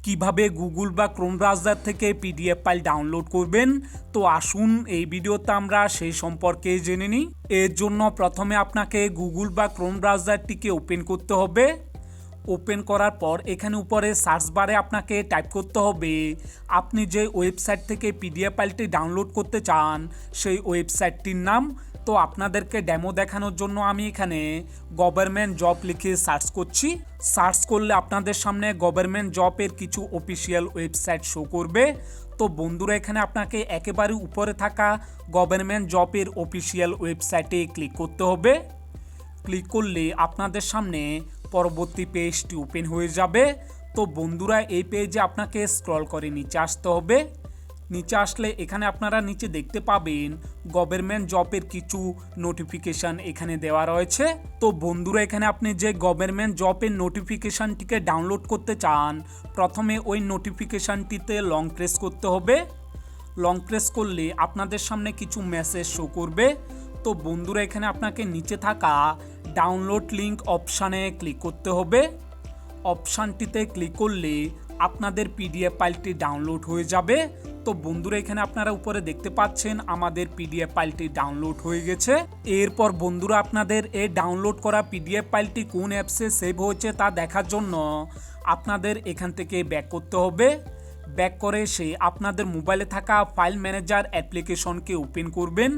কিভাবে গুগল বা Chrome browser থেকে পিডিএফ ফাইল ডাউনলোড করবেন। তো আসুন এই ভিডিওতে আমরা সেই সম্পর্কে জেনে নিই। এর জন্য প্রথমে আপনাকে গুগল বা ক্রোম ব্রাউজারটিকে ওপেন করতে হবে। ওপেন করার পর এখানে উপরে সার্চ বারে আপনাকে টাইপ করতে হবে আপনি যে ওয়েবসাইট থেকে পিডিএফ ফাইলটি ডাউনলোড করতে চান সেই ওয়েবসাইটটির নাম। তো আপনাদেরকে ডেমো দেখানোর জন্য আমি এখানে গভর্নমেন্ট জব লিখে সার্চ করছি। সার্চ করলে আপনাদের সামনে গভর্নমেন্ট জবের কিছু অফিসিয়াল ওয়েবসাইট শো করবে। তো বন্ধুরা, এখানে আপনাকে একেবারে উপরে থাকা গভর্নমেন্ট জবের অফিসিয়াল ওয়েবসাইটে ক্লিক করতে হবে। ক্লিক করলে আপনাদের সামনে পরবর্তী পেজটি ওপেন হয়ে যাবে। তো বন্ধুরা, এই পেজে আপনাকে স্ক্রল করে নিচে আসতে হবে। নিচে আসলে এখানে আপনারা নিচে দেখতে পাবেন গভর্নমেন্ট জবের কিছু নোটিফিকেশান এখানে দেওয়া রয়েছে। তো বন্ধুরা, এখানে আপনি যে গভর্নমেন্ট জবের নোটিফিকেশানটিকে ডাউনলোড করতে চান প্রথমে ওই নোটিফিকেশানটিতে লং প্রেস করতে হবে। লং প্রেস করলে আপনাদের সামনে কিছু মেসেজ শো করবে। তো বন্ধুরা, এখানে আপনাকে নিচে থাকা ডাউনলোড লিঙ্ক অপশানে ক্লিক করতে হবে। অপশানটিতে ক্লিক করলে আপনাদের পিডিএফ ফাইলটি ডাউনলোড হয়ে যাবে। তো বন্ধুরা, এখানে আপনারা উপরে দেখতে পাচ্ছেন আমাদের পিডিএফ ফাইলটি ডাউনলোড হয়ে গেছে। এরপর বন্ধুরা, আপনাদের এই ডাউনলোড করা পিডিএফ ফাইলটি কোন অ্যাপসে সেভ হয়েছে তা দেখার জন্য আপনাদের এখান থেকে ব্যাক করতে হবে। ব্যাক করে এসে আপনাদের মোবাইলে থাকা ফাইল ম্যানেজার অ্যাপ্লিকেশনকে ওপেন করবেন।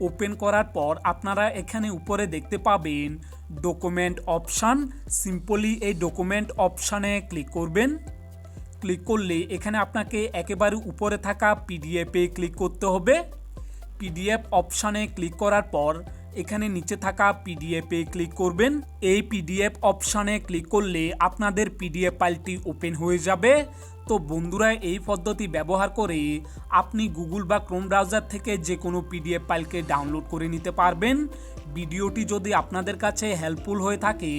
ওপেন করার পর আপনারা এখানে উপরে দেখতে পাবেন ডকুমেন্ট অপশান। সিম্পলি এই ডকুমেন্ট অপশানে ক্লিক করবেন। ক্লিক করলে এখানে আপনাকে একেবারে উপরে থাকা পিডিএফে ক্লিক করতে হবে। পিডিএফ অপশানে ক্লিক করার পর এখানে নিচে থাকা পিডিএফে ক্লিক করবেন। এই পিডিএফ অপশানে ক্লিক করলে আপনাদের পিডিএফ ফাইলটি ওপেন হয়ে যাবে। তো বন্ধুরা, এই পদ্ধতি ব্যবহার করে আপনি গুগল বা ক্রোম ব্রাউজার থেকে যে কোনো পিডিএফ ফাইলকে ডাউনলোড করে নিতে পারবেন। ভিডিওটি যদি আপনাদের কাছে হেল্পফুল হয়ে থাকে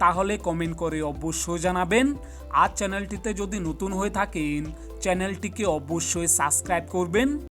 তাহলে কমেন্ট করে অবশ্যই জানাবেন। আর চ্যানেলটিতে যদি নতুন হয়ে থাকেন চ্যানেলটিকে অবশ্যই সাবস্ক্রাইব করবেন।